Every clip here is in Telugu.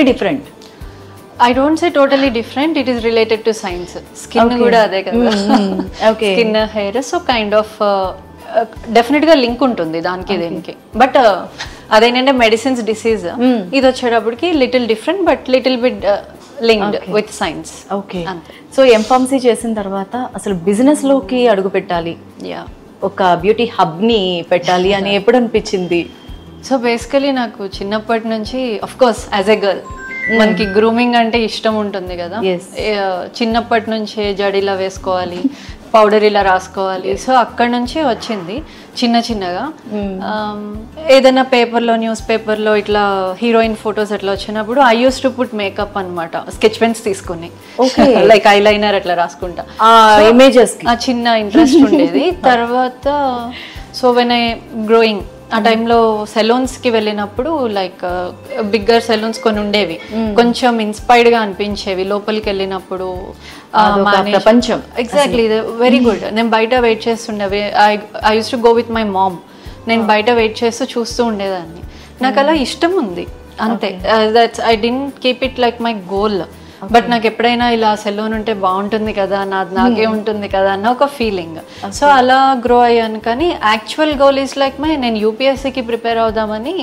Totally different. I don't say totally different, it is related to science. Skin kuda ade kada. Okay. Skin, hair, so kind of definitely గా లింక్ ఉంటుంది దానికి దేనికి. బట్ అదేంటంటే మెడిసిన్స్ డిసీజ్ ఇది వచ్చేటప్పటికి little different but little bit linked with science. Okay. So M Pharmacy చేసిన తర్వాత అసలు బిజినెస్ లోకి అడుగు పెట్టాలి, ఒక బ్యూటీ హబ్ ని పెట్టాలి అని ఎప్పుడు అనిపించింది? సో బేసికలీ నాకు చిన్నప్పటి నుంచి of course as a girl మనకి గ్రూమింగ్ అంటే ఇష్టం ఉంటుంది కదా. చిన్నప్పటి నుంచే జడిలా వేసుకోవాలి, పౌడర్ ఇలా రాసుకోవాలి. సో అక్కడ నుంచి వచ్చింది చిన్న చిన్నగా. ఏదైనా పేపర్లో న్యూస్ పేపర్లో ఇట్లా హీరోయిన్ ఫొటోస్ అట్లా వచ్చినప్పుడు I use to put makeup అనమాట, స్కెచ్ పెన్స్ తీసుకుని లైక్ ఐలైనర్ అట్లా రాసుకుంటా. ఇమేజెస్ చిన్న ఇంట్రెస్ట్ ఉండేది. తర్వాత సో వెన్ ఐ గ్రోయింగ్ ఆ టైంలో సెలూన్స్కి వెళ్ళినప్పుడు లైక్ బిగ్గర్ సెలూన్స్ కొన్ని ఉండేవి, కొంచెం ఇన్స్పైర్డ్గా అనిపించేవి లోపలికి వెళ్ళినప్పుడు. ప్రపంచం ఎగ్జాక్ట్లీ వెరీ గుడ్. నేను బయట వెయిట్ చేస్తుండే, I use to go with my mom. నేను బయట వెయిట్ చేస్తూ చూస్తూ ఉండేదాన్ని. నాకు అలా ఇష్టం ఉంది అంతే. That's I didn't keep it like my goal. But నాకు ఎప్పుడైనా ఇలా సెలూన్ ఉంటే బాగుంటుంది కదా, నాకే ఉంటుంది కదా అన్న ఒక ఫీలింగ్. సో అలా గ్రో అయ్యాను. కానీ యాక్చువల్ గోల్ ఈస్ లైక్ నేను యూపీఎస్సీకి ప్రిపేర్ అవుదామని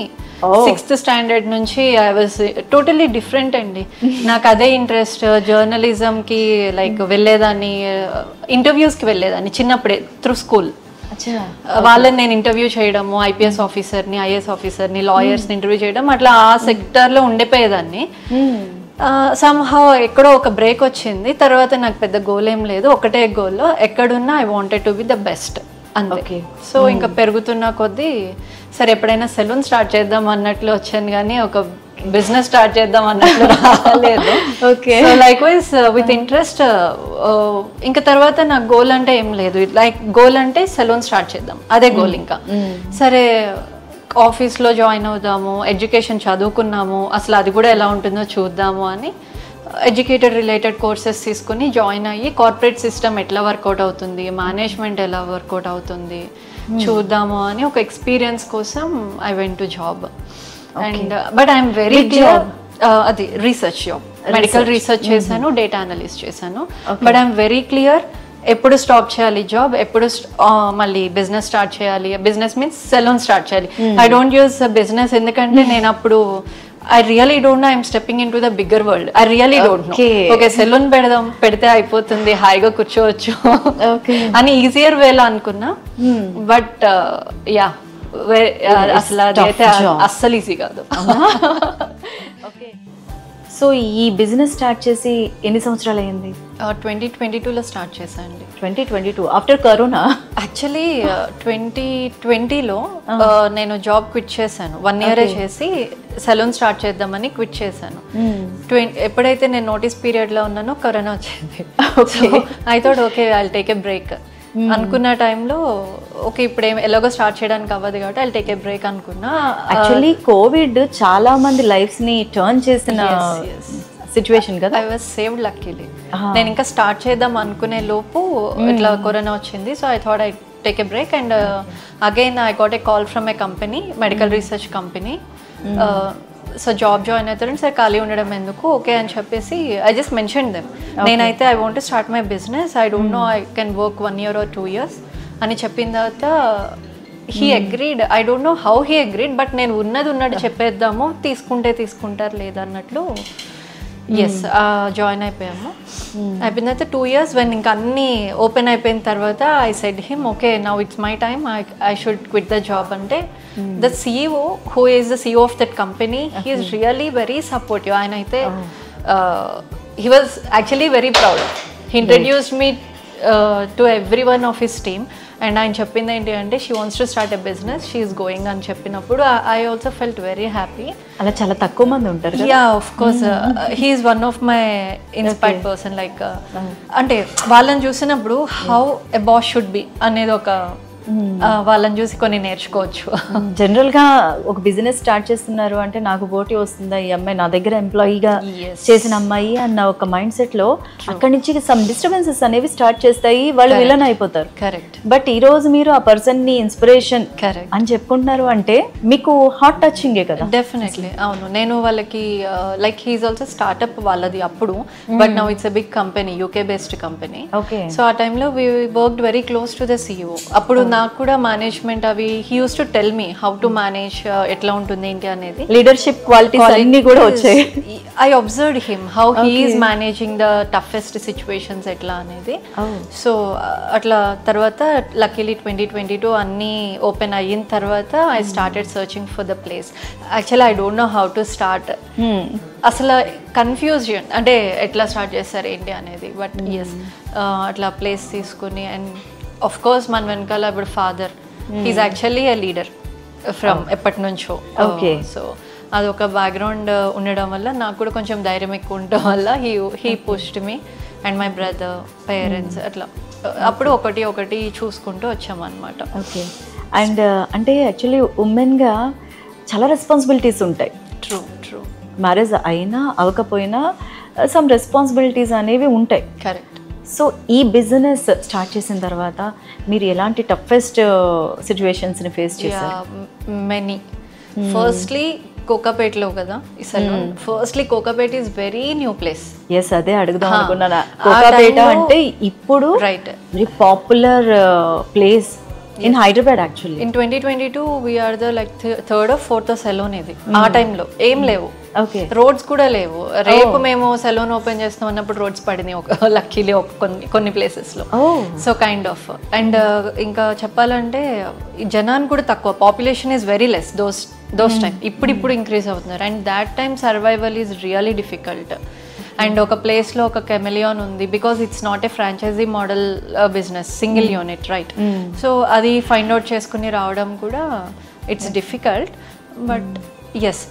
6th స్టాండర్డ్ నుంచి ఐ వాజ్ టోటలీ డిఫరెంట్ అండి. నాకు అదే ఇంట్రెస్ట్. జర్నలిజంకి లైక్ వెళ్ళేదాన్ని, ఇంటర్వ్యూస్కి వెళ్ళేదాన్ని చిన్నప్పుడే త్రూ స్కూల్. వాళ్ళని నేను ఇంటర్వ్యూ చేయడము, ఐపీఎస్ ఆఫీసర్ని, ఐఏఎస్ ఆఫీసర్ని, లాయర్స్ని ఇంటర్వ్యూ చేయడం, అట్లా ఆ సెక్టర్లో ఉండిపోయేదాన్ని. సమ్హౌ ఎక్కడో ఒక బ్రేక్ వచ్చింది. తర్వాత నాకు పెద్ద గోల్ ఏం లేదు, ఒకటే గోల్, ఎక్కడున్నా I wanted to be the best అంతే. సో ఇంకా పెరుగుతున్న కొద్దీ సరే ఎప్పుడైనా సెలూన్ స్టార్ట్ చేద్దాం అన్నట్లు వచ్చాను, కానీ ఒక బిజినెస్ స్టార్ట్ చేద్దాం అన్నట్లు రాలేదు. So like wise with interest. ఇంకా తర్వాత నాకు గోల్ అంటే ఏం లేదు, లైక్ గోల్ అంటే సెలూన్ స్టార్ట్ చేద్దాం అదే గోల్. ఇంకా సరే ఆఫీస్లో జాయిన్ అవుదాము, ఎడ్యుకేషన్ చదువుకున్నాము, అసలు అది కూడా ఎలా ఉంటుందో చూద్దాము అని ఎడ్యుకేటెడ్ రిలేటెడ్ కోర్సెస్ తీసుకుని జాయిన్ అయ్యి కార్పొరేట్ సిస్టమ్ ఎట్లా వర్కౌట్ అవుతుంది, మేనేజ్మెంట్ ఎలా వర్కౌట్ అవుతుంది చూద్దాము అని ఒక ఎక్స్పీరియన్స్ కోసం I went to job. And but I'm very clear, అది రీసెర్చ్ జాబ్, మెడికల్ రీసెర్చ్ చేశాను, డేటా అనలిస్ట్ చేశాను. బట్ ఐఎమ్ వెరీ క్లియర్ ఎప్పుడు స్టాప్ చేయాలి జాబ్, ఎప్పుడు మళ్ళీ బిజినెస్ స్టార్ట్ చేయాలి. బిజినెస్ మీన్స్ సెలూన్ స్టార్ట్ చేయాలి. ఐ డోంట్ యూజ్ బిజినెస్, ఎందుకంటే నేను అప్పుడు I really don't no, I'm stepping in to the bigger world. I really don't know. Okay salon పెడితే అయిపోతుంది, హాయిగా కూర్చోవచ్చు అని ఈజియర్ వేలో అనుకున్నా. బట్ యా అసలు అదైతే అస్సలు ఈజీ కాదు. సో ఈ బిజినెస్ స్టార్ట్ చేసి ఎన్ని సంవత్సరాలు అయింది? 2022లో స్టార్ట్ చేశానండి. 2022 ఆఫ్టర్ కరోనా. యాక్చువల్లీ 2020లో నేను జాబ్ క్విట్ చేశాను. 1 year చేసి సెలూన్ స్టార్ట్ చేద్దామని క్విట్ చేశాను. ఎప్పుడైతే నేను నోటీస్ పీరియడ్లో ఉన్నానో కరోనా వచ్చింది. I thought okay I will take a break అనుకున్న టైంలో ఓకే ఇప్పుడు ఎలాగో స్టార్ట్ చేయడానికి అవ్వదు కాబట్టి ఐ టేక్ ఏ బ్రేక్ అనుకున్నా. యాక్చువల్లీ కోవిడ్ చాలా మంది లైఫ్స్ ని టర్న్ చేసిన సిచ్యువేషన్ కదా. I was saved luckily. నేను ఇంకా స్టార్ట్ చేద్దాం అనుకునే లోపు ఇట్లా కరోనా వచ్చింది. So I thought I take a break and again I got a call from A company, medical research company. So job join అవుతారని సరే ఖాళీ ఉండడం ఎందుకు ఓకే అని చెప్పేసి ఐ జస్ట్ మెన్షన్ దెమ్. నేనైతే I want to start my business, I don't know I can work 1 year or 2 years అని చెప్పిన తర్వాత he agreed. I don't know how he agreed, but నేను ఉన్నట్టు చెప్పేద్దాము, తీసుకుంటారు లేదన్నట్లు ఎస్ జాయిన్ అయిపోయాము. అయిపోయిన తర్వాత 2 years వెన్ ఇంకా అన్నీ ఓపెన్ అయిపోయిన తర్వాత I said him okay now it's my time, I should quit the job. అంటే the CEO who is the CEO of that company, he is really very supportive. ఆయన అయితే he was actually very proud. He introduced me to every one of his team. And ఆయన చెప్పింది ఏంటి అంటే she wants to start a business, she is going అని చెప్పినప్పుడు I also felt very happy. అలా చాలా తక్కువ మంది ఉంటారు. Yeah of course he is one of my inspired person. Like అంటే వాళ్ళని చూసినప్పుడు how a boss should be అనేది ఒక వాళ్ళని చూసి కొన్ని నేర్చుకోవచ్చు. జనరల్గా ఒక బిజినెస్ స్టార్ట్ చేస్తున్నారు అంటే నాకు పోటీ వస్తుందా, ఈ అమ్మాయి నా దగ్గర ఎంప్లాయీగా చేసిన అమ్మాయి అన్న ఒక మైండ్ సెట్లో అక్కడి నుంచి సమ్ డిస్టర్బెన్సెస్ అనేవి స్టార్ట్ చేస్తాయి, వాళ్ళు విలన్ అయిపోతారు. కరెక్ట్. బట్ ఈ రోజు మీరు ఆ పర్సన్ ని ఇన్స్పిరేషన్ అని చెప్పుకుంటున్నారు అంటే మీకు హార్ట్ టచింగే కదా. డెఫినెట్లీ అవును. నేను వాళ్ళకి లైక్ హీఈస్ ఆల్సో స్టార్ట్అప్ వాళ్ళది అప్పుడు, but now it's a big company, UK based company. So ఆ టైంలో we worked very close to the CEO. అప్పుడు నాకు కూడా మేనేజ్మెంట్ అవి he use to tell me how to manage, ఎట్లా ఉంటుంది ఏంటి అనేది, లీడర్షిప్ క్వాలిటీస్ అన్ని కూడా వచ్చాయి. I observed him how he is managing the toughest situations ఎట్లా అనేది. సో అట్లా తర్వాత లక్కీలీ 2022 అన్నీ ఓపెన్ అయిన తర్వాత I started searching for the place. Actually I don't know how to start. అసలు కన్ఫ్యూజన్ అంటే ఎట్లా స్టార్ట్ చేస్తారు ఏంటి అనేది. బట్ ఎస్ అట్లా ప్లేస్ తీసుకుని, అండ్ ఆఫ్ కోర్స్ మన వెనకాల ఇప్పుడు father he's actually a leader from ఎప్పటి నుంచో. సో అదొక బ్యాక్గ్రౌండ్ ఉండడం వల్ల నాకు కూడా కొంచెం ధైర్యం ఎక్కువ ఉండడం వల్ల he pushed me and my brother, parents, అట్లా అప్పుడు ఒకటి చూసుకుంటూ వచ్చామన్నమాట. ఓకే. అండ్ అంటే యాక్చువల్లీ ఉమెన్గా చాలా రెస్పాన్సిబిలిటీస్ ఉంటాయి. True true. మ్యారేజ్ అయినా అవ్వకపోయినా సమ్ రెస్పాన్సిబిలిటీస్ అనేవి ఉంటాయి. కరెక్ట్. సో ఈ బిజినెస్ స్టార్ట్ చేసిన తర్వాత మీరు ఎలాంటి టఫెస్ట్ సిచ్యువేషన్స్ని ఫేస్ చేశారు? మెనీ. ఫస్ట్లీ కోకాపేటలో కదా ఈ salon. Firstly Kokapet is very new place. Yes, అదే అడుగుదాం అనుకున్నాను. కోకాపేట అంటే ఇప్పుడు right very popular place in Hyderabad. Actually in 2022 we're the like third or fourth salon ఇది. ఆ టైంలో ఏం లేవు, రోడ్స్ కూడా లేవు. రేపు మేము సెలూన్ ఓపెన్ చేస్తాం అన్నప్పుడు రోడ్స్ పడినాయి లక్కీలీ కొన్ని ప్లేసెస్ లో. So kind of. అండ్ ఇంకా చెప్పాలంటే జనాన్ని కూడా తక్కువ, population is very less those time. ఇప్పుడు ఇంక్రీజ్ అవుతున్నారు. And that time survival is really difficult. And ఒక ప్లేస్లో ఒక కెమెలియాన్ ఉంది, because it's not a franchisee model business, single unit, right. So అది ఫైండ్ అవుట్ చేసుకుని రావడం కూడా ఇట్స్ డిఫికల్ట్. బట్ ఎస్,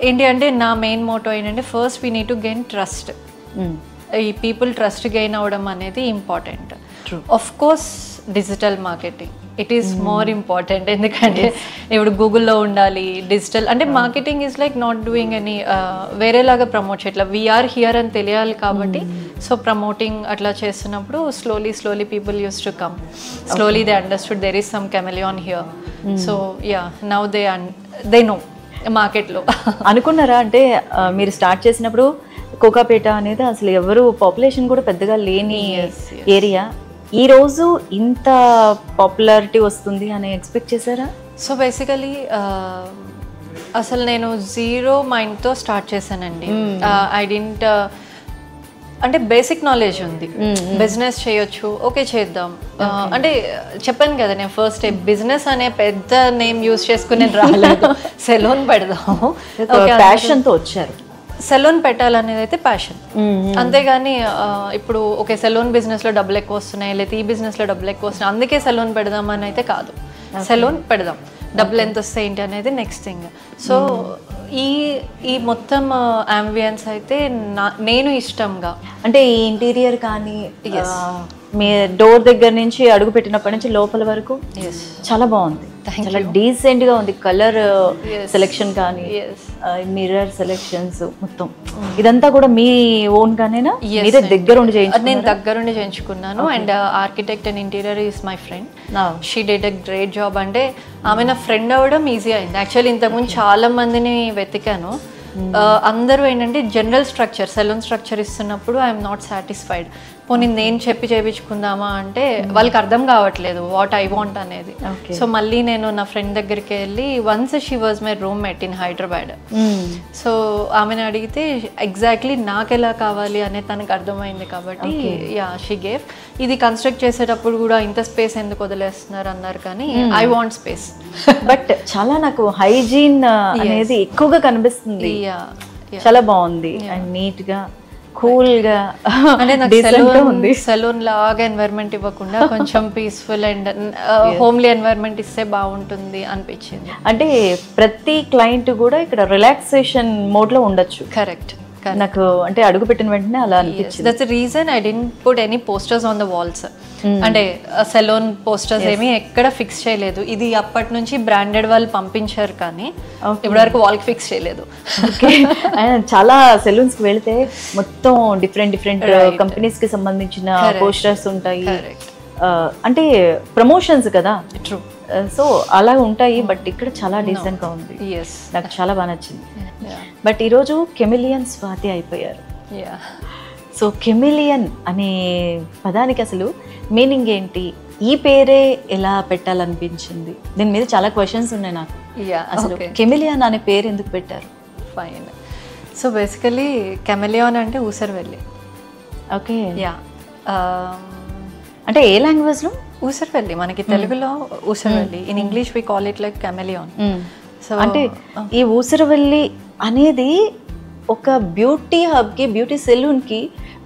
ఏంటి అంటే నా మెయిన్ మోటో ఏంటంటే first we need to gain trust. ఈ పీపుల్ ట్రస్ట్ గెయిన్ అవ్వడం అనేది important. Of course digital marketing it is more important. ఎందుకంటే ఇప్పుడు గూగుల్లో ఉండాలి. డిజిటల్ అంటే marketing is like not doing any వేరేలాగా ప్రమోట్ చేయట్లా, వీఆర్ హియర్ అని తెలియాలి కాబట్టి. సో ప్రమోటింగ్ అట్లా చేస్తున్నప్పుడు slowly people use to come. Slowly they understood there is some chameleon here. So yeah, now they no మార్కెట్లో. అనుకున్నారా అంటే మీరు స్టార్ట్ చేసినప్పుడు కోకాపేట అనేది అసలు ఎవరు పాపులేషన్ కూడా పెద్దగా లేని ఏరియా, ఈ రోజు ఇంత పాపులారిటీ వస్తుంది అని ఎక్స్పెక్ట్ చేశారా? సో బేసికలీ అసలు నేను జీరో మైండ్తో స్టార్ట్ చేశానండి. ఐ డింట్ అంటే బేసిక్ నాలెడ్జ్ ఉంది, బిజినెస్ చేయొచ్చు, ఓకే చేద్దాం. అంటే చెప్పాను కదా నేను ఫస్ట్ బిజినెస్ అనే పెద్ద నేమ్ యూజ్ చేసుకుని రాలేదు. సెలూన్ పెడదాం, ప్యాషన్తో వచ్చారు. సెలూన్ పెట్టాలనేది అయితే ప్యాషన్, అంతేగాని ఇప్పుడు ఓకే సెలూన్ బిజినెస్లో డబ్బులు ఎక్కువ వస్తున్నాయి, లేదా ఈ బిజినెస్లో డబ్బులు ఎక్కువ వస్తున్నాయి అందుకే సెలూన్ పెడదామని అయితే కాదు. సెలూన్ పెడదాం, డబ్బులు ఎంత వస్తాయి ఏంటి అనేది నెక్స్ట్ థింగ్. సో ఈ మొత్తం అంబియన్స్ అయితే నేను ఇష్టంగా, అంటే ఈ ఇంటీరియర్ కానీ మీ డోర్ దగ్గర నుంచి అడుగు పెట్టినప్పటి నుంచి లోపల వరకు చాలా బాగుంది, చాలా డీసెంట్ గా ఉంది. కలర్ సెలెక్షన్ కానీ మిర్రర్ సెలెక్షన్స్ మొత్తం ఇదంతా కూడా మీ ఓన్ గానేనా? మీరే దగ్గరుండి చేయించుకున్నారా? నేను దగ్గరుండి చేయించుకున్నాను. And architect and interior is my friend. She did a great job. అంటే ఆమె నా ఫ్రెండ్ అవ్వడం ఈజీ అయింది. యాక్చువల్లీ ఇంతకుముందు చాలా మందిని వెతికాను, అందరూ ఏంటంటే జనరల్ స్ట్రక్చర్ సెలూన్ స్ట్రక్చర్ ఇస్తున్నప్పుడు ఐఎమ్ నాట్ సాటిస్ఫైడ్. పోనీ నేను చెప్పి చేయించుకుందామా అంటే వాళ్ళకి అర్థం కావట్లేదు వాట్ ఐ వాంట్ అనేది. సో మళ్ళీ నేను నా ఫ్రెండ్ దగ్గరికి వెళ్ళి, once she was my roommate in Hyderabad. So ఆమెను అడిగితే ఎగ్జాక్ట్లీ నాకు ఎలా కావాలి అనేది తనకు అర్థమైంది కాబట్టి యా షీ గేవ్. ఇది కన్స్ట్రక్ట్ చేసేటప్పుడు కూడా ఇంత స్పేస్ ఎందుకు వదిలేస్తున్నారు అన్నారు, కానీ ఐ వాంట్ స్పేస్. బట్ చాలా నాకు హైజీన్ అనేది ఎక్కువగా కనిపిస్తుంది, చాలా బాగుంది అండ్ నీట్ గా కూల్ గా. అంటే నాకు సెలూన్ లాగా ఎన్వైరన్మెంట్ ఇవ్వకుండా కొంచెం పీస్ఫుల్ అండ్ హోమ్లీ ఎన్వైరన్మెంట్ ఇస్తే బాగుంటుంది అనిపించింది. అంటే ప్రతి క్లయింట్ కూడా ఇక్కడ రిలాక్సేషన్ మోడ్ లో ఉండొచ్చు. కరెక్ట్. నాకు అంటే అడుగు పెట్టిన వెంటనే అలా అనిపించింది. That's the reason I didn't put any posters on the walls. అంటే సెలూన్ పోస్టర్స్ ఏమి ఎక్కడ ఫిక్స్ చేయలేదు. ఇది అప్పటి నుంచి బ్రాండెడ్ వాళ్ళు పంపించారు కానీ ఇప్పటివరకు వాల్కి ఫిక్స్ చేయలేదు. చాలా సెలూన్స్ కి వెళ్తే మొత్తం డిఫరెంట్ కంపెనీస్ కి సంబంధించిన పోస్టర్స్ ఉంటాయి, అంటే ప్రమోషన్స్ కదా. ట్రూ. సో అలా ఉంటాయి, బట్ ఇక్కడ చాలా డీసెంట్ గా ఉంది. నాకు చాలా బాగా నచ్చింది. బట్ ఈరోజు కెమిలియన్ స్వాతి అయిపోయారు. సో కెమిలియన్ అనే పదానికి అసలు మీనింగ్ ఏంటి, ఈ పేరే ఎలా పెట్టాలనిపించింది? దీని మీద చాలా క్వశ్చన్స్ ఉన్నాయి నాకు. అసలు కెమిలియన్ అనే పేరు ఎందుకు పెట్టారు? ఫైన్. సో బేసికలీ కెమిలియాన్ అంటే ఊసరవెల్లి. ఓకే. యా, అంటే ఏ లాంగ్వేజ్ లో? ఊసరవెల్లి. మనకి తెలుగులో ఊసరవెల్లి, in English we call it like chameleon. So అంటే ఈ ఊసరవెల్లి అనేది ఒక బ్యూటీ హబ్ కి, బ్యూటీ సెలూన్ కి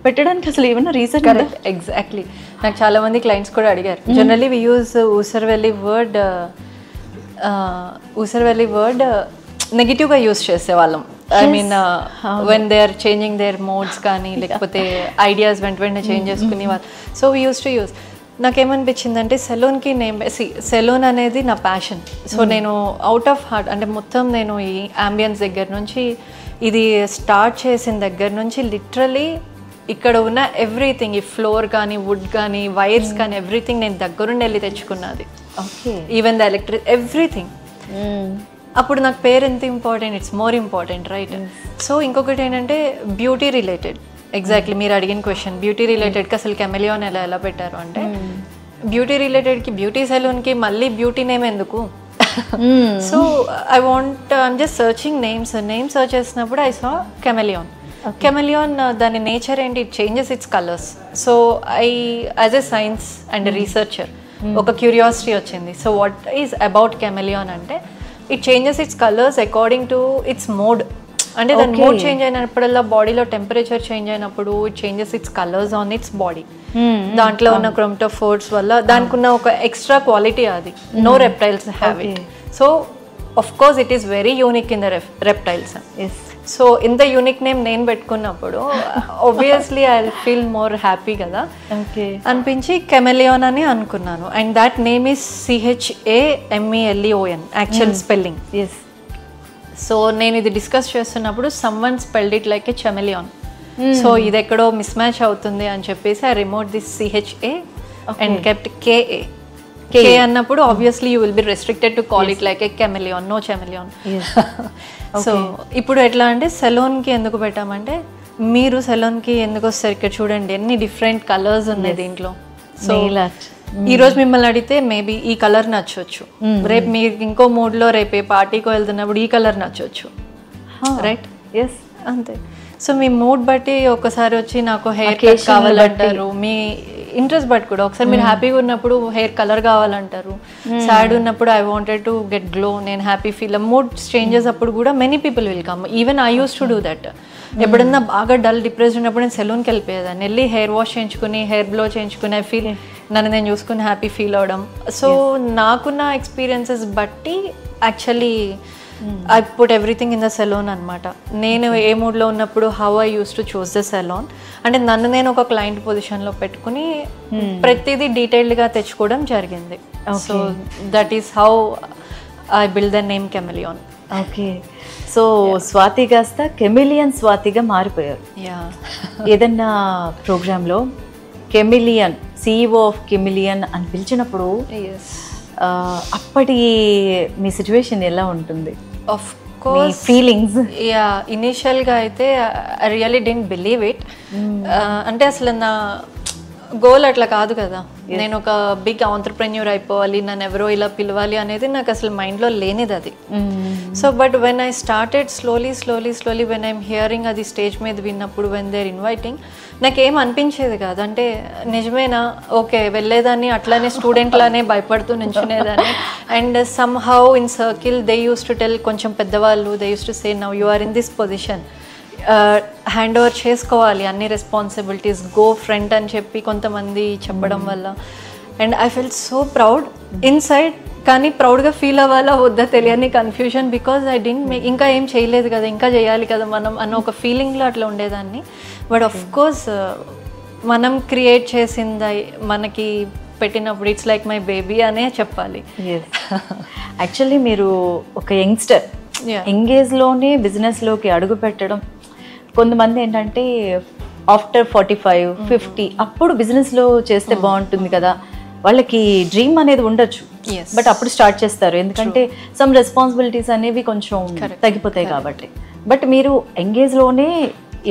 పెట్టడానికి అసలు ఏమైనా రీజన్? Correct, exactly. నాకు చాలా మంది క్లయింట్స్ కూడా అడిగారు. జనరల్లీ వి యూజ్ ఊసరవెల్లి వర్డ్ నెగిటివ్గా యూజ్ చేసేవాళ్ళం. I mean when they are changing their modes కానీ లేకపోతే ఐడియాస్ వెంటనే చేంజ్ చేసుకునే వాళ్ళు. So we use to use. నాకేమనిపించిందంటే సెలూన్కి సెలూన్ అనేది నా ప్యాషన్. సో నేను అవుట్ ఆఫ్ హార్ట్, అంటే మొత్తం నేను ఈ అంబియన్స్ దగ్గర నుంచి, ఇది స్టార్ట్ చేసిన దగ్గర నుంచి లిటరలీ ఇక్కడ ఉన్న ఎవ్రీథింగ్, ఈ ఫ్లోర్ కానీ వుడ్ కానీ వైర్స్ కానీ ఎవ్రీథింగ్ నేను దగ్గరుండి వెళ్ళి తెచ్చుకున్నది. Even the electric everything. అప్పుడు నాకు పేరు ఎంత important, it's more important, right? So ఇంకొకటి ఏంటంటే బ్యూటీ రిలేటెడ్. ఎగ్జాక్ట్లీ మీరు అడిగిన క్వశ్చన్, బ్యూటీ రిలేటెడ్కి అసలు కెమిలియాన్ ఎలా పెట్టారు అంటే, బ్యూటీ రిలేటెడ్కి బ్యూటీ సెలూన్కి మళ్ళీ బ్యూటీ నేమ్ ఎందుకు? So I'm just searching names search చేసినప్పుడు ఐ సా కెమిలియాన్. దాని నేచర్ ఏంటి? It changes its colours. So as a science and researcher ఒక క్యూరియాసిటీ వచ్చింది. So what is about chameleon అంటే, it changes its colours according to its mode. అంటే దాని మోడ్ చేంజ్ అయినప్పుడల్లా, బాడీలో టెంపరేచర్ చేంజ్ అయినప్పుడు it changes its colours on its body. దాంట్లో ఉన్న క్రోమటోఫోర్స్ వల్ల దానికి ఉన్న ఒక ఎక్స్ట్రా క్వాలిటీ అది. No reptiles have it. So of course it is very unique in the reptiles. So ఇంత యూనిక్ నేమ్ నేను పెట్టుకున్నప్పుడు obviously I feel more happy కదా అనిపించి కెమిలియాన్ అని అనుకున్నాను. And that name is CHAMELEON actual spelling. So నేను ఇది డిస్కస్ చేస్తున్నప్పుడు someone spelled it like a chameleon. So ఇది ఎక్కడో మిస్ మ్యాచ్ అవుతుంది అని చెప్పేసి I removed this CHA and kept KA. K అన్నప్పుడు obviously you will be restricted to call it like a chameleon, no chameleon. So ఇప్పుడు ఎట్లా అంటే సెలూన్కి ఎందుకు పెట్టామంటే, మీరు సెలూన్కి ఎందుకు వస్తారు, ఇక్కడ చూడండి ఎన్ని డిఫరెంట్ కలర్స్ ఉన్నాయి దీంట్లో. సో ఈ రోజు మిమ్మల్ని అడిగితే మేబీ ఈ కలర్ నచ్చవచ్చు, రేపు మీరు ఇంకో మూడ్లో రేపు ఏ పార్టీకి వెళ్తున్నప్పుడు ఈ కలర్ నచ్చవచ్చు, రైట్? ఎస్, అంతే. సో మీ మూడ్ బట్టి ఒకసారి వచ్చి నాకు హెయిర్ కట్ కావాలంటారు, మీ ఇంట్రెస్ట్ బట్టి కూడా. ఒకసారి మీరు హ్యాపీగా ఉన్నప్పుడు హెయిర్ కలర్ కావాలంటారు, సాడ్ ఉన్నప్పుడు I wanted to get glow, నేను హ్యాపీ ఫీల్. మూడ్ చేంజెస్ అప్పుడు కూడా many people will come. Even I use to do that. ఎప్పుడన్నా బాగా డల్ డిప్రెస్డ్ ఉన్నప్పుడు నేను సెలూన్కి వెళ్ళిపోయేదాన్ని, వెళ్ళి హెయిర్ వాష్ చేయించుకుని హెయిర్ బ్లో చేయించుకుని ఐ ఫీల్, నన్ను నేను చూసుకుని హ్యాపీ ఫీల్ అవడం. సో నాకున్న ఎక్స్పీరియన్సెస్ బట్టి actually I put everything in the salon అనమాట. నేను ఏ మూడ్లో ఉన్నప్పుడు how I use to choose the salon అంటే, నన్ను నేను ఒక క్లయింట్ పొజిషన్లో పెట్టుకుని ప్రతిదీ డీటెయిల్డ్గా తెచ్చుకోవడం జరిగింది. So that is how I build the name కెమిలియాన్. Okay. So Swathi కాస్త కెమిలియన్ స్వాతిగా మారిపోయారు. ఏదన్నా ప్రోగ్రాంలో కెమిలియన్, CEO ఆఫ్ కెమిలియన్ అని పిలిచినప్పుడు అప్పటి మీ సిచ్యువేషన్ ఎలా ఉంటుంది? ఆఫ్ కోర్స్ ఫీలింగ్స్, యా, ఇనిషియల్గా అయితే I really didn't believe it. అంటే అసలు నా గోల్ అట్లా కాదు కదా, నేను ఒక బిగ్ ఆంటర్ప్రెన్యూర్ అయిపోవాలి, నన్ను ఎవరో ఇలా పిలవాలి అనేది నాకు అసలు మైండ్లో లేనిది అది. So but when I started slowly when I'm hearing అది స్టేజ్ మీద విన్నప్పుడు, వెన్ దేర్ ఇన్వైటింగ్, నాకేం అనిపించేది కాదు. అంటే నిజమేనా, ఓకే వెళ్ళేదాన్ని, అట్లానే స్టూడెంట్ లానే భయపడుతూ నించునేదాన్ని. And somehow in circle they use to tell, కొంచెం పెద్దవాళ్ళు, they use to say now you are in this position, hand over చేసుకోవాలి అన్ని రెస్పాన్సిబిలిటీస్, గో ఫ్రంట్ అని చెప్పి కొంతమంది చెప్పడం వల్ల. And I felt so proud. Inside కానీ ప్రౌడ్గా ఫీల్ అవ్వాలా వద్దా తెలియని confusion, because I didn't make, ఇంకా ఏం చేయలేదు కదా, ఇంకా చేయాలి కదా మనం అన్న ఒక ఫీలింగ్లో అట్లా ఉండేదాన్ని. బట్ ఆఫ్ కోర్స్ మనం క్రియేట్ చేసింది మనకి పెట్టినప్పుడు ఇట్స్ లైక్ మై బేబీ అనే చెప్పాలి. యాక్చువల్లీ మీరు ఒక యంగ్స్టర్, ఎంగేజ్లోనే బిజినెస్లోకి అడుగు పెట్టడం, కొంతమంది ఏంటంటే ఆఫ్టర్ 45-50 అప్పుడు బిజినెస్లో చేస్తే బాగుంటుంది కదా, వాళ్ళకి డ్రీమ్ అనేది ఉండొచ్చు, బట్ అప్పుడు స్టార్ట్ చేస్తారు ఎందుకంటే సమ్ రెస్పాన్సిబిలిటీస్ అనేవి కొంచెం తగ్గిపోతాయి కాబట్టి. బట్ మీరు ఎంగేజ్లోనే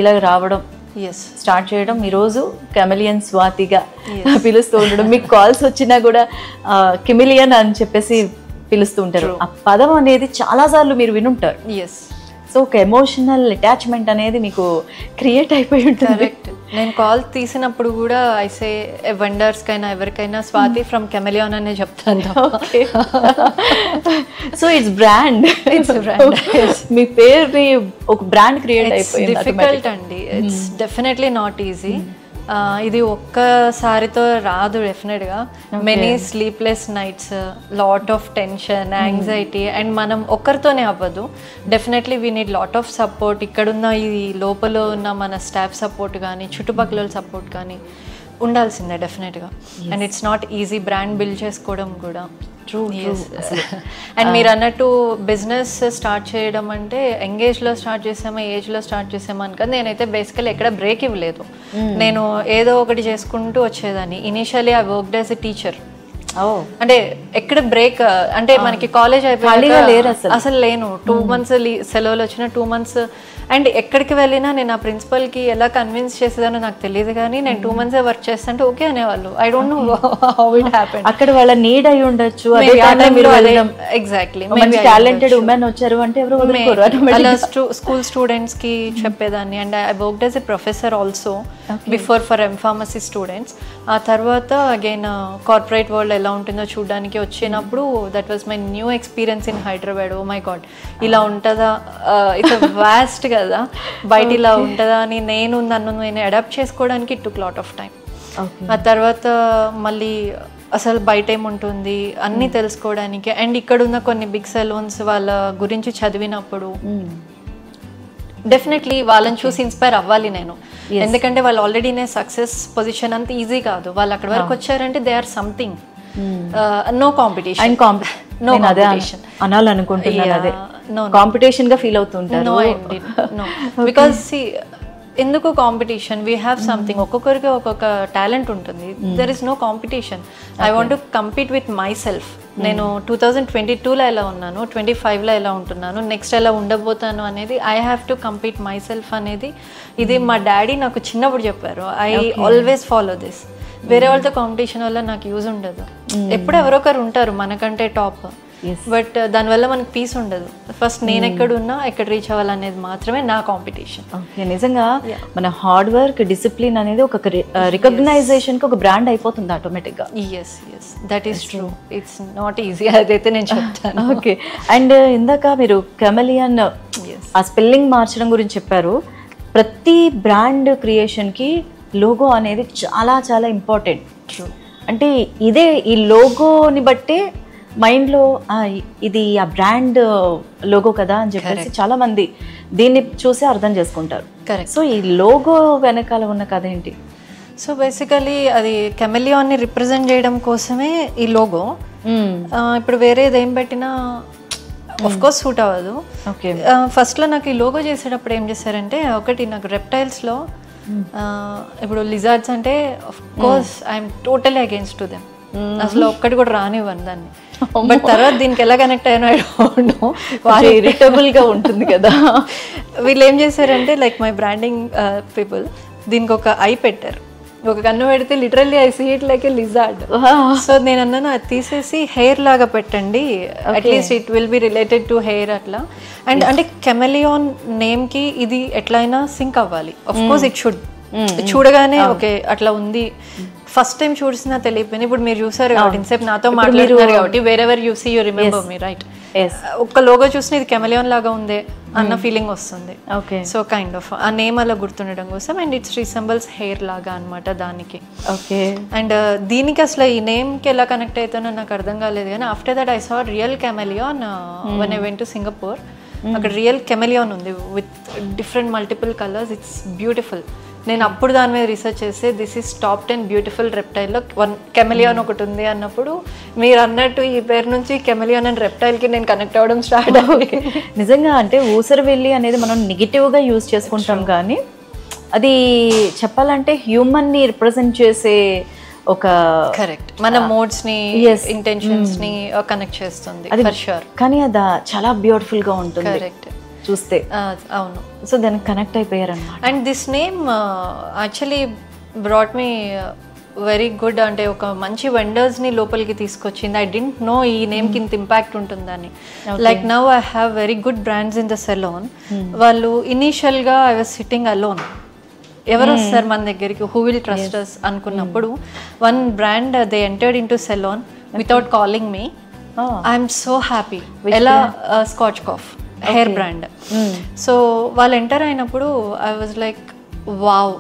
ఇలా రావడం, స్టార్ట్ చేయడం, ఈరోజు కెమెలియన్ స్వాతిగా పిలుస్తూ ఉండడం, మీకు కాల్స్ వచ్చినా కూడా కెమెలియన్ అని చెప్పేసి పిలుస్తూ ఉంటారు. ఆ పదం అనేది చాలాసార్లు మీరు వినుంటారు. సో ఒక ఎమోషనల్ అటాచ్మెంట్ అనేది మీకు క్రియేట్ అయిపోయి ఉంటుంది. నేను కాల్ తీసినప్పుడు కూడా ఐసే వెండర్స్కైనా ఎవరికైనా స్వాతి ఫ్రమ్ కెమెలియాన్ అనే చెప్తాను. సో ఇట్స్ బ్రాండ్, మీ పేరుని ఒక బ్రాండ్ క్రియేట్ అయిపోయింది. డిఫికల్ట్ అండి, ఇట్స్ డెఫినెట్లీ నాట్ ఈజీ. ఇది ఒక్కసారితో రాదు డెఫినెట్గా. Many sleepless nights, lot of tension, anxiety, and మనం ఒక్కరితోనే అవ్వదు. Definitely we need lot of support. ఇక్కడున్న ఈ లోపల ఉన్న మన స్టాఫ్ సపోర్ట్ కానీ చుట్టుపక్కల సపోర్ట్ కానీ ఉండాల్సిందే డెఫినెట్గా. And it's not easy brand build చేసుకోవడం కూడా. అండ్ మీరు అన్నట్టు బిజినెస్ స్టార్ట్ చేయడం అంటే ఎంగేజ్లో స్టార్ట్ చేసామా ఏజ్లో స్టార్ట్ చేసామా అని కదా. నేనైతే బేసికలీ ఎక్కడ బ్రేక్ ఇవ్వలేదు. నేను ఏదో ఒకటి చేసుకుంటూ వచ్చేదాన్ని. Initially I worked as a teacher. అంటే ఎక్కడ బ్రేక్ అంటే మనకి కాలేజ్ అయిపోయి అసలు లేను. 2 months సెలవులు వచ్చిన 2 months అండ్ ఎక్కడికి వెళ్ళినా నేను ఆ ప్రిన్సిపల్కి ఎలా కన్విన్స్ చేసేదానో నాకు తెలియదు, కానీ నేను 2 months వరకు చేస్తుంటే ఓకే అనేవాళ్ళు. I don't know how it happened. అక్కడ వాళ్ళ నీడ్ అయి ఉండొచ్చు. ఎగ్జాక్ట్లీ టాలెంటెడ్ ఉమెన్ వచ్చారు అంటే ఎవరు వదులుకోరు. అలా స్కూల్ స్టూడెంట్స్ కి చెప్పేదాన్ని. And I worked as a professor also before for M pharmacy students. ఆ తర్వాత అగైన్ కార్పొరేట్ వరల్డ్ ఎలా ఉంటుందో చూడడానికి వచ్చినప్పుడు that was my new experience in Hyderabad. Oh my God, ఇలా ఉంటుందా, ఇట్స్ వాస్ట్ కదా, బయట ఇలా ఉంటుందా అని నన్ను అడాప్ట్ చేసుకోవడానికి it took lot of time. ఆ తర్వాత మళ్ళీ అసలు బయట ఏముంటుంది అన్నీ తెలుసుకోవడానికి. అండ్ ఇక్కడ ఉన్న కొన్ని బిగ్ సెలూన్స్ వాళ్ళ గురించి చదివినప్పుడు డెఫినెట్లీ వాళ్ళని చూసి ఇన్స్పైర్ అవ్వాలి నేను. ఎందుకంటే వాళ్ళు ఆల్రెడీ సక్సెస్ పొజిషన్ అంత ఈజీ కాదు. వాళ్ళు అక్కడి వరకు వచ్చారంటే they are something. No competition, no competition అనాలనుకుంటున్నాను. అదే కాంపిటీషన్ గా ఫీల్ అవుతుంటారు. నో బికాజ్ ఎందుకు కాంపిటీషన్, వీ హ్యావ్ సంథింగ్. ఒక్కొక్కరికి ఒక్కొక్క టాలెంట్ ఉంటుంది. There is no competition. I want to compete with myself. నేను 2022లో ఎలా ఉన్నాను, 25లో ఎలా ఉంటున్నాను, నెక్స్ట్ ఎలా ఉండబోతాను అనేది I have to compete my self అనేది. ఇది మా డాడీ నాకు చిన్నప్పుడు చెప్పారు. I always follow this. వేరే వాళ్ళతో కాంపిటీషన్ వల్ల నాకు యూజ్ ఉండదు. ఎప్పుడు ఎవరొకరు ఉంటారు మనకంటే టాప్, బట్ దానివల్ల మనకి పీస్ ఉండదు. ఫస్ట్ నేను ఎక్కడున్నా ఎక్కడ రీచ్ అవ్వాలనేది మాత్రమే నా కాంపిటీషన్. ఓకే, నిజంగా మన హార్డ్ వర్క్, డిసిప్లిన్ అనేది ఒక రికగ్నైజేషన్ కి ఒక బ్రాండ్ అయిపోతుంది ఆటోమేటిక్గా. Yes that is true. It's not easy, అదైతే నేను చెప్తాను. ఓకే, అండ్ ఇందాక మీరు కెమెలియన్ ఆ స్పెల్లింగ్ మార్చడం గురించి చెప్పారు. ప్రతి బ్రాండ్ క్రియేషన్కి లోగో అనేది చాలా చాలా ఇంపార్టెంట్. ట్రూ. అంటే ఇదే ఈ లోగోని బట్టే మైండ్లో ఇది ఆ బ్రాండ్ లోగో కదా అని చెప్పేసి చాలా మంది దీన్ని చూసి అర్థం చేసుకుంటారు. కరెక్ట్. సో ఈ లోగో వెనకాల ఉన్న కథ ఏంటి? సో బేసికలీ అది కెమెలియాన్ని రిప్రజెంట్ చేయడం కోసమే ఈ లోగో. ఇప్పుడు వేరేది ఏం పెట్టినా ఆఫ్ కోర్స్ సూట్ అవ్వదు. ఓకే, ఫస్ట్లో నాకు ఈ లోగో చేసేటప్పుడు ఏం చేశారంటే, ఒకటి నాకు రెప్టైల్స్లో ఇప్పుడు లిజార్డ్స్ అంటే of course I'm totally against to them. అసలు ఒక్కటి కూడా రానివ్వను దాన్ని. బట్ తర్వాత దీనికి ఎలా కనెక్ట్ అయినా ఇరిటబుల్ గా ఉంటుంది కదా. వీళ్ళు ఏం చేశారంటే లైక్ మై బ్రాండింగ్ పీపుల్ దీనికి ఒక ఐ పెట్టారు. ఒక కన్ను పెడితే literally I see it like a lizard. So నేను అన్నాను అది తీసేసి హెయిర్ లాగా పెట్టండి, at least it will be related to hair అట్లా. అండ్ అంటే కెమెలియాన్ నేమ్ కి ఇది ఎట్లయినా సింక్ అవ్వాలి. Of course it should. చూడగానే ఓకే అట్లా ఉంది. ఫస్ట్ టైం చూసినా తెలియపోయింది. ఇప్పుడు మీరు చూసారు కాబట్టి ఇన్సేపు నాతో మాట్లాడుతున్నారు కాబట్టి wherever you see you remember me, right? ఒక్క లోగో చూసినా ఇది కెమెలియాన్ లాగా ఉందే, అన్న ఫీలింగ్ వస్తుంది. ఓకే. సో కైండ్ ఆఫ్ ఆ నేమ్ అలా గుర్తుండడం కోసం, అండ్ ఇట్స్ రిసెంబల్స్ హెయిర్ లాగా అనమాట దానికి. ఓకే. అండ్ దీనికి అసలు ఈ నేమ్కి ఎలా కనెక్ట్ అవుతానో నాకు అర్థం కాలేదు, కానీ after that I saw real chameleon when I went to Singapore. అక్కడ రియల్ కెమెలియాన్ ఉంది with different multiple colours. It's beautiful. నేను అప్పుడు దాని మీద రీసెర్చ్ చేస్తే దిస్ ఈస్ టాప్ 10 బ్యూటిఫుల్ రెప్టైల్లో కెమెలియాన్ ఒకటి ఉంది అన్నప్పుడు, మీరు అన్నట్టు ఈ పేరు నుంచి కెమెలియాన్ అండ్ రెప్టైల్కి నేను కనెక్ట్ అవ్వడం స్టార్ట్ అవ్వాలి. నిజంగా అంటే ఊసరవెల్లి అనేది మనం నెగిటివ్గా యూజ్ చేసుకుంటాం, కానీ అది చెప్పాలంటే హ్యూమన్ని రిప్రజెంట్ చేసే ఒక కరెక్ట్ మన మూడ్స్ని ఇంటెన్షన్స్ని కనెక్ట్ చేస్తుంది ఫర్ షూర్. కానీ అది చాలా బ్యూటిఫుల్గా ఉంటుంది కరెక్ట్ చూస్తే. అవును. సో దానికి కనెక్ట్ అయిపోయారు అన్నమాట. And this name actually brought me very good, అంటే ఒక మంచి వెండర్స్ని లోపలికి తీసుకొచ్చింది. ఐ డింట్ నో ఈ నేమ్కి ఇంత ఇంపాక్ట్ ఉంటుందని. Like now I have very good brands in the salon. వాళ్ళు ఇనీషియల్గా ఐ వాజ్ సిట్టింగ్ అలోన్, ఎవరు వస్తారు మన దగ్గరికి, హూ విల్ ట్రస్ట్ అస్ అనుకున్నప్పుడు one brand they entered into salon without calling me. I'm so happy. ఎలా Schwarzkopf hair brand. So వాళ్ళు ఎంటర్ అయినప్పుడు I was like wow,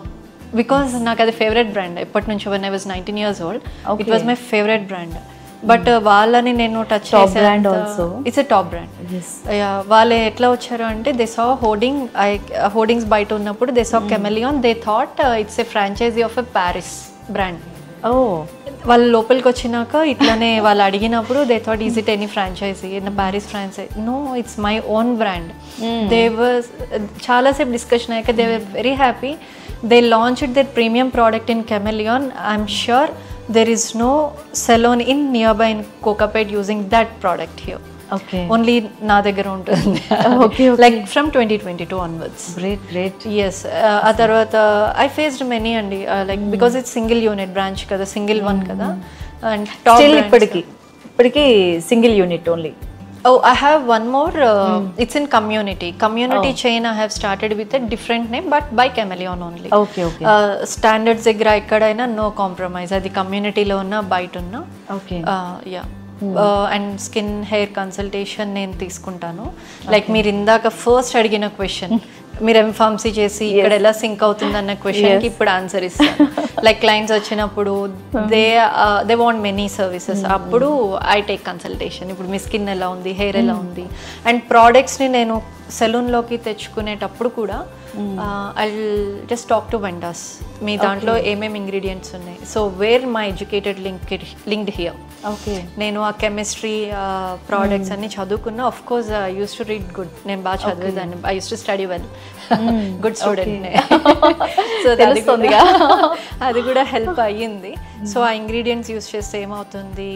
because నాకు అది ఫేవరెట్ బ్రాండ్ ఎప్పటి నుంచి. When I was 19 years old, it was my favourite brand. But వాళ్ళని నేను టచ్ చేసాను. It's a top brand. వాళ్ళు ఎట్లా వచ్చారు అంటే దే సా హోర్డింగ్స్ బయట ఉన్నప్పుడు they saw chameleon, they thought it's a franchisee of a Paris brand. వాళ్ళు లోపలికి వచ్చినాక ఇట్లానే వాళ్ళు అడిగినప్పుడు they thought is it any franchisee in Paris franchisee? No, it's my own brand. They was చాలాసేపు డిస్కషన్ అయ్యాక they were very happy. They launched their premium product in Chameleon. I'm sure there is no salon in nearby in Kokapet using that product here. Okay. Only నా దగ్గర ఉంటుంది. Okay. Like from 2022 onwards. Great. Yes. ఆ తర్వాత I faced many అండి, like because it's single unit branch కదా, single one కదా. And top still ఇప్పటికి single unit only. Oh, I have one more. It's in community chain. I have started with a different name, but by Chameleon only. Okay. Standards దగ్గర ఎక్కడైనా no compromise. అది కమ్యూనిటీలో ఉన్న బయట ఉన్న. Okay. Yeah. And skin hair consultation నేను తీసుకుంటాను. లైక్ మీరు ఇందాక ఫస్ట్ అడిగిన క్వశ్చన్, మీరు ఎంఫార్మసీ చేసి ఇక్కడ ఎలా సింక్ అవుతుంది అన్న క్వశ్చన్కి ఇప్పుడు ఆన్సర్ ఇస్తాను. లైక్ క్లయింట్స్ వచ్చినప్పుడు దే వాంట్ మెనీ సర్వీసెస్, అప్పుడు ఐ టేక్ కన్సల్టేషన్. ఇప్పుడు మీ స్కిన్ ఎలా ఉంది, హెయిర్ ఎలా ఉంది, అండ్ ప్రోడక్ట్స్ని నేను సెలూన్లోకి తెచ్చుకునేటప్పుడు కూడా I just talk to vendors, మీ దాంట్లో ఏమేమి ఇంగ్రీడియంట్స్ ఉన్నాయి. So where my educated linked here. Okay. నేను ఆ కెమిస్ట్రీ ప్రోడక్ట్స్ అన్ని చదువుకున్నా. Of course I use to read good, నేను బాగా చదివేదాన్ని. I use to study well, good student. So అది కూడా హెల్ప్ అయ్యింది. సో ఆ ఇంగ్రీడియంట్స్ యూస్ చేస్తే ఏమవుతుంది,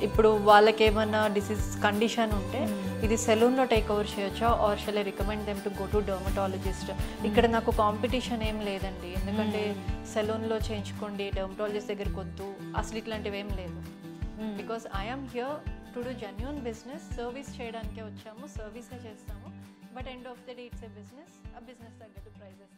ఇప్పుడు వాళ్ళకి ఏమన్నా డిసీజ్ కండిషన్ ఉంటే ఇది సెలూన్లో టేక్ ఓవర్ చేయొచ్చా, or shall I recommend them to go to dermatologist. ఇక్కడ నాకు కాంపిటీషన్ ఏం లేదండి, ఎందుకంటే సెలూన్లో చేయించుకోండి, డర్మటాలజిస్ట్ దగ్గరికి వద్దు, అసలు ఇట్లాంటివి ఏం లేదు. Because I'm here to do genuine business. Service చేయడానికే వచ్చాము, సర్వీసే చేస్తాము. But end of the day it's a business. ఆ బిజినెస్ తగ్గట్టు ప్రైజెస్.